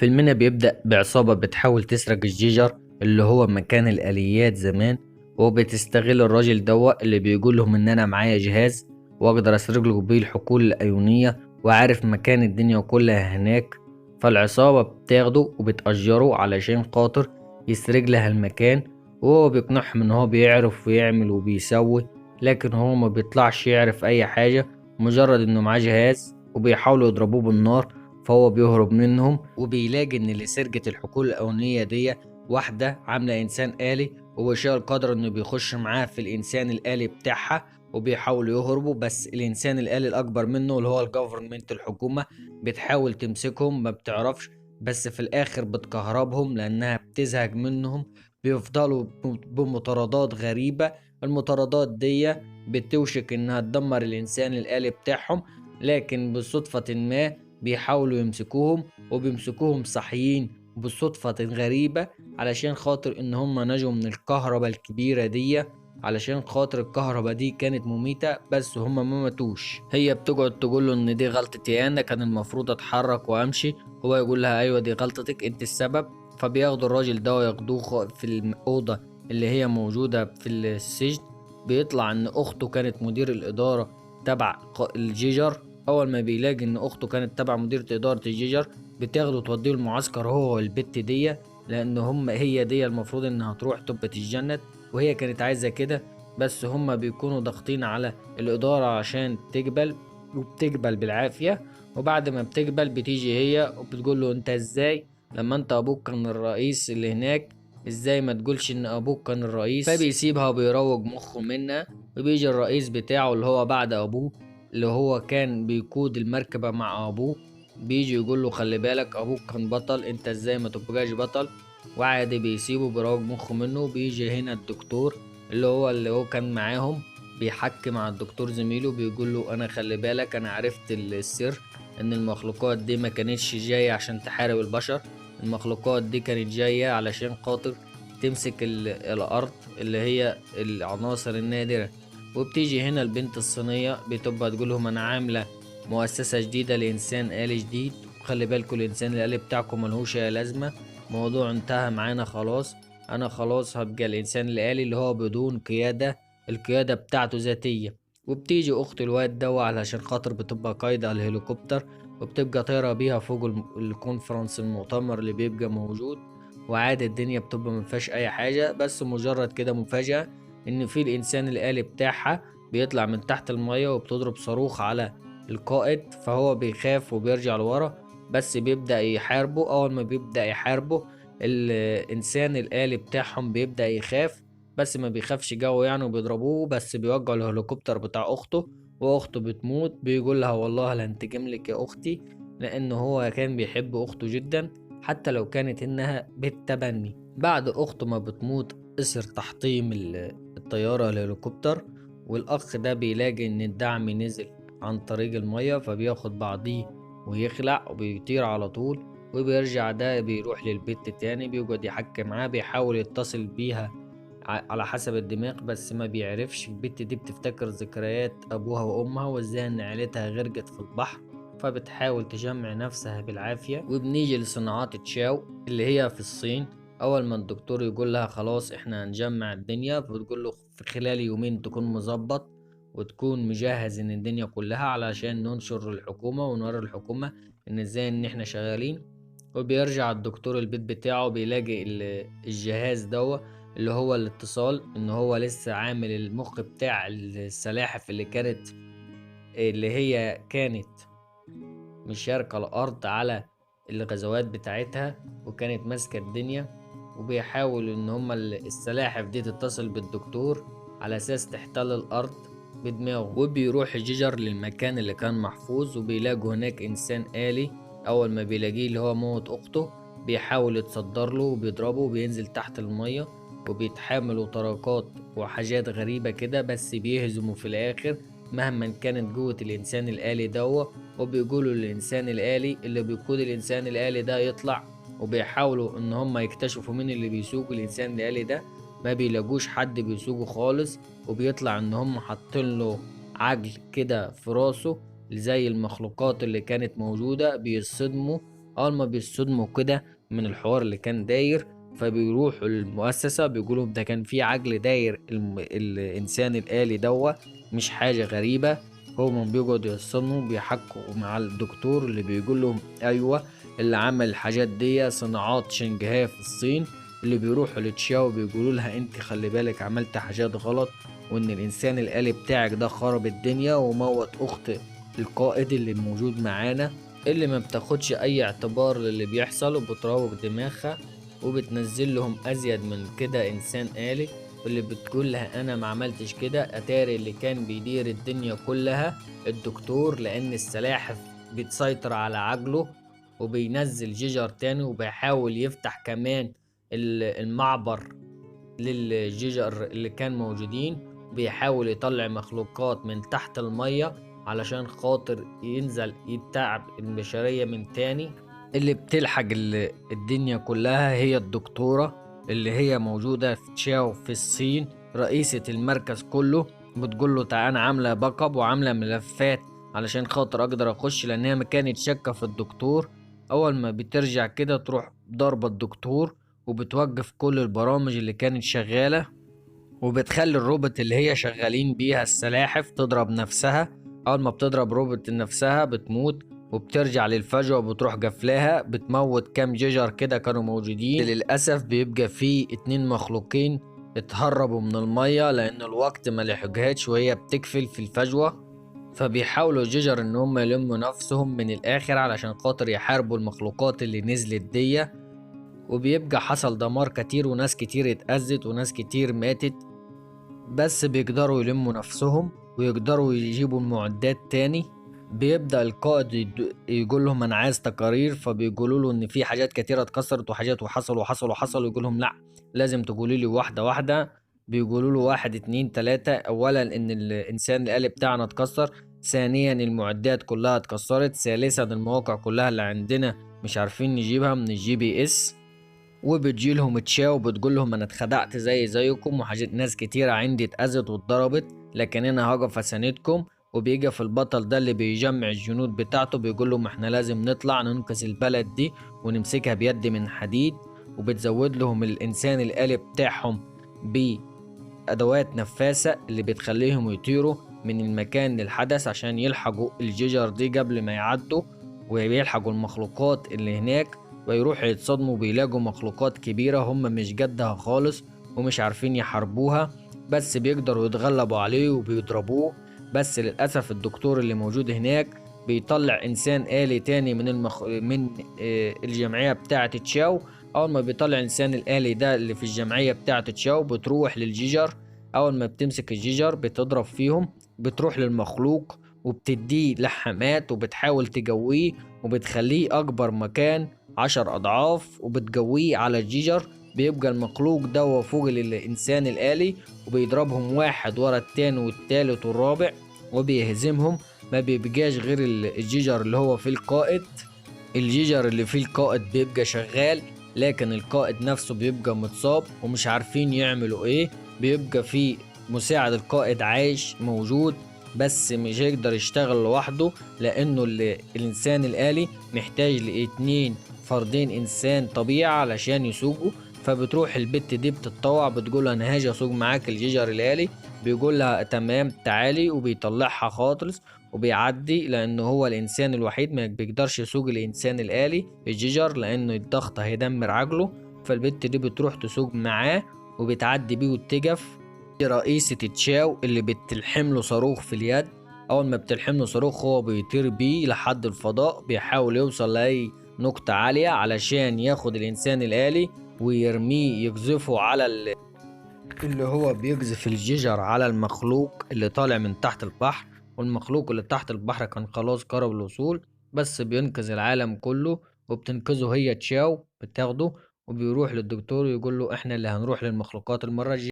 فيلمنا بيبدأ بعصابة بتحاول تسرق الجيجر اللي هو مكان الآليات زمان، وبتستغل الراجل دوا اللي بيقول لهم إن أنا معايا جهاز وأقدر أسرق له بيه الحقول الأيونية وعارف مكان الدنيا كلها هناك. فالعصابة بتاخده وبتأجره علشان خاطر يسرق لها المكان، وهو بيقنعهم إن هو بيعرف ويعمل وبيسوي، لكن هو ما بيطلعش يعرف أي حاجة، مجرد إنه معاه جهاز وبيحاولوا يضربوه بالنار. فهو بيهرب منهم وبيلاقي ان اللي سرقت الحقول الاولانيه دي واحده عامله انسان آلي، وبيشاء القدر انه بيخش معاه في الانسان الآلي بتاعها وبيحاولوا يهربوا. بس الانسان الآلي الاكبر منه اللي هو الجفرمنت الحكومه بتحاول تمسكهم ما بتعرفش، بس في الاخر بتكهربهم لانها بتزهق منهم. بيفضلوا بمطاردات غريبه، المطاردات دي بتوشك انها تدمر الانسان الآلي بتاعهم، لكن بصدفة ما بيحاولوا يمسكوهم وبيمسكوهم صحيين بصدفة غريبة، علشان خاطر ان هم نجوا من الكهرباء الكبيرة دي، علشان خاطر الكهرباء دي كانت مميتة بس هم ما ماتوش. هي بتقعد تقول له ان دي غلطتي، انا كان المفروض اتحرك وامشي. هو يقول لها ايوه دي غلطتك انت السبب. فبياخدوا الراجل ده وياخدوه في الأوضة اللي هي موجودة في السجن. بيطلع ان اخته كانت مدير الادارة تبع الجيجر. اول ما بيلاقي ان اخته كانت تبع مديرة ادارة الجيجر بتاخده توديه المعسكر هو والبت دي، لان هي دي المفروض انها تروح تبقى تتجند، وهي كانت عايزة كده. بس هم بيكونوا ضاغطين على الادارة عشان تقبل، وبتقبل بالعافية. وبعد ما بتقبل بتيجي هي وبتقول له انت ازاي لما انت ابوك كان الرئيس اللي هناك، ازاي ما تقولش ان ابوك كان الرئيس؟ فبيسيبها وبيروج مخه منها. وبيجي الرئيس بتاعه اللي هو بعد ابوه، اللي هو كان بيقود المركبة مع ابوه، بيجي يقول له خلي بالك ابوك كان بطل، انت ازاي ما تبقاش بطل؟ وعادي بيسيبه بيروج مخه منه. بيجي هنا الدكتور اللي هو كان معاهم بيحكي مع الدكتور زميله، بيقول له انا خلي بالك انا عرفت السر، ان المخلوقات دي ما كانتش جاية عشان تحارب البشر، المخلوقات دي كانت جاية علشان خاطر تمسك الارض اللي هي العناصر النادرة. وبتيجي هنا البنت الصينية بتبقى تقولهم انا عاملة مؤسسة جديدة لإنسان آلي جديد، وخلي بالكوا الإنسان الآلي بتاعكم ملهوش أي لازمة، موضوع انتهى معانا خلاص. أنا خلاص هبقى الإنسان الآلي اللي هو بدون قيادة، القيادة بتاعته ذاتية. وبتيجي أخت الواد ده علشان خاطر بتبقى قايدة الهليكوبتر، وبتبقى طايرة بيها فوق الكونفرنس المؤتمر اللي بيبقى موجود. وعادي الدنيا بتبقى مفيهاش أي حاجة، بس مجرد كده مفاجأة إن في الإنسان الآلي بتاعها بيطلع من تحت المية وبتضرب صاروخ على القائد، فهو بيخاف وبيرجع لورا. بس بيبدأ يحاربه، أول ما بيبدأ يحاربه الإنسان الآلي بتاعهم بيبدأ يخاف، بس ما بيخافش جو يعني، وبيضربوه بس بيوجعوا الهليكوبتر بتاع أخته، وأخته بتموت. بيقول لها والله لانتقم لك يا أختي، لأنه هو كان بيحب أخته جدا حتى لو كانت إنها بالتبني. بعد أخته ما بتموت قصر تحطيم الطيارة الهليكوبتر، والأخ ده بيلاقي إن الدعم نزل عن طريق المية، فبياخد بعضيه ويخلع وبيطير على طول. وبيرجع ده بيروح للبيت تاني بيقعد يحكي معاه، بيحاول يتصل بيها على حسب الدماغ، بس ما بيعرفش. البت دي بتفتكر ذكريات أبوها وأمها وإزاي إن عيلتها غرقت في البحر، فبتحاول تجمع نفسها بالعافية. وبنيجي لصناعات تشاو اللي هي في الصين. أول ما الدكتور يقول لها خلاص إحنا هنجمع الدنيا، فبتقول له في خلال يومين تكون مظبط وتكون مجهز ان الدنيا كلها علشان ننشر الحكومة ونوري الحكومة ان ازاي ان احنا شغالين. وبيرجع الدكتور البيت بتاعه بيلاقي الجهاز دوا اللي هو الاتصال، ان هو لسه عامل المخ بتاع السلاحف اللي هي كانت مشاركة الارض على الغزوات بتاعتها وكانت ماسكة الدنيا. وبيحاول ان هما السلاحف دي تتصل بالدكتور على اساس تحتل الارض بدماغه. وبيروح جيجر للمكان اللي كان محفوظ وبيلاقوا هناك انسان آلي. اول ما بيلاقيه اللي هو موت اخته بيحاول يتصدر له وبيضربه وبينزل تحت المية، وبيتحاملوا طرقات وحاجات غريبة كده، بس بيهزموا في الاخر مهما كانت قوة الانسان الآلي دوا. وبيقولوا الانسان الآلي اللي بيقود الانسان الآلي ده يطلع، وبيحاولوا ان هم يكتشفوا مين اللي بيسوق الانسان الآلي ده، ما بيلاقوش حد بيسوقه خالص. وبيطلع ان هم حاطين له عجل كده في راسه زي المخلوقات اللي كانت موجودة، بيصدموا اول ما بيصدموا كده من الحوار اللي كان داير، فبيروحوا المؤسسة بيقولوا ده كان في عجل داير الإنسان الآلي دوا، مش حاجة غريبة. هما بيقعدوا يصطدموا بيحكوا مع الدكتور اللي بيقول لهم أيوة اللي عمل الحاجات دي صناعات شنجهاية في الصين، اللي بيروحوا لتشاو بيقولوا لها انت خلي بالك عملت حاجات غلط، وان الانسان الآلي بتاعك ده خرب الدنيا وموت اخت القائد اللي موجود معانا، اللي ما بتاخدش اي اعتبار للي بيحصل وبتراوغ دماغها وبتنزل لهم ازيد من كده انسان آلي، واللي بتقول لها انا ما عملتش كده، اتاري اللي كان بيدير الدنيا كلها الدكتور، لان السلاحف بتسيطر على عقله وبينزل جيجر تاني وبيحاول يفتح كمان المعبر للجيجر اللي كان موجودين، بيحاول يطلع مخلوقات من تحت المية علشان خاطر ينزل يتعب البشرية من تاني. اللي بتلحق الدنيا كلها هي الدكتورة اللي هي موجودة في تشاو في الصين، رئيسة المركز كله. بتقول له تعالى انا عاملة باك اب وعاملة ملفات علشان خاطر اقدر اخش، لانها ما كانت شاكة في الدكتور. اول ما بترجع كده تروح ضربة الدكتور وبتوقف كل البرامج اللي كانت شغالة، وبتخلي الروبوت اللي هي شغالين بيها السلاحف تضرب نفسها. أول ما بتضرب روبوت نفسها بتموت، وبترجع للفجوة وبتروح قفلاها، بتموت كام جيجر كده كانوا موجودين. للأسف بيبقى فيه 2 مخلوقين اتهربوا من المية لأن الوقت ما لحقهاش وهي بتقفل في الفجوة، فبيحاولوا الجيجر ان هم يلموا نفسهم من الاخر علشان خاطر يحاربوا المخلوقات اللي نزلت دي. وبيبقى حصل دمار كتير وناس كتير اتأذت وناس كتير ماتت، بس بيقدروا يلموا نفسهم ويقدروا يجيبوا المعدات تاني. بيبدأ القائد يقول لهم انا عايز تقارير، فبيقولوا له ان في حاجات كتيرة اتكسرت وحاجات وحصل ويقول لهم لا لازم تقولي لي واحدة واحدة. بيقولوا له 1 2 3، اولا ان الانسان الآلي بتاعنا اتكسر، ثانيا المعدات كلها اتكسرت، ثالثا المواقع كلها اللي عندنا مش عارفين نجيبها من الGPS. وبتجيلهم تشاو وبتقول لهم انا اتخدعت زيكم وحاجات ناس كتيرة عندي اتأذت واتضربت، لكن انا هقف اساندكم. وبيجي في البطل ده اللي بيجمع الجنود بتاعته بيقول لهم احنا لازم نطلع ننقذ البلد دي ونمسكها بيد من حديد. وبتزود لهم الانسان الآلي بتاعهم بأدوات نفاسة اللي بتخليهم يطيروا من المكان للحدث عشان يلحقوا الجيجر دي قبل ما يعدوا ويلحقوا المخلوقات اللي هناك، ويروحوا يتصدموا بيلاقوا مخلوقات كبيرة هم مش قدها خالص ومش عارفين يحاربوها، بس بيقدروا يتغلبوا عليه وبيضربوه. بس للأسف الدكتور اللي موجود هناك بيطلع إنسان آلي تاني من الجمعية بتاعة تشاو. أول ما بيطلع الإنسان الآلي ده اللي في الجمعية بتاعة تشاو بتروح للجيجر، أول ما بتمسك الجيجر بتضرب فيهم، بتروح للمخلوق وبتديه لحمات وبتحاول تجويه وبتخليه أكبر مكان 10 أضعاف وبتجويه على الجيجر. بيبقى المخلوق ده فوق الإنسان الآلي وبيضربهم واحد ورا التاني والتالت والرابع وبيهزمهم. ما بيبقاش غير الجيجر اللي هو فيه القائد. الجيجر اللي فيه القائد بيبقى شغال، لكن القائد نفسه بيبقى متصاب ومش عارفين يعملوا ايه. بيبقى فيه مساعد القائد عايش موجود بس مش هيقدر يشتغل لوحده، لانه الانسان الآلي محتاج ل2 فردين انسان طبيعي علشان يسوقوا. فبتروح البت دي بتتطوع بتقول انا هاجي اسوق معاك الجيجر الآلي، بيقول لها تمام تعالي، وبيطلعها خالص وبيعدي لانه هو الانسان الوحيد ما بيقدرش يسوق الانسان الآلي الجيجر لانه الضغط هيدمر عقله. فالبت دي بتروح تسوق معاه وبتعدي بيه وتقف رئيسة تشاو اللي بتلحم له صاروخ في اليد. اول ما بتلحم له صاروخ هو بيطير بيه لحد الفضاء، بيحاول يوصل لاي نقطة عالية علشان ياخد الانسان الآلي ويرميه يقذفه على اللي هو بيقذف الجيجر على المخلوق اللي طالع من تحت البحر. والمخلوق اللي تحت البحر كان خلاص قرب الوصول، بس بينقذ العالم كله وبتنقذه هي تشاو، بتاخده وبيروح للدكتور ويقول له احنا اللي هنروح للمخلوقات المرة الجاية.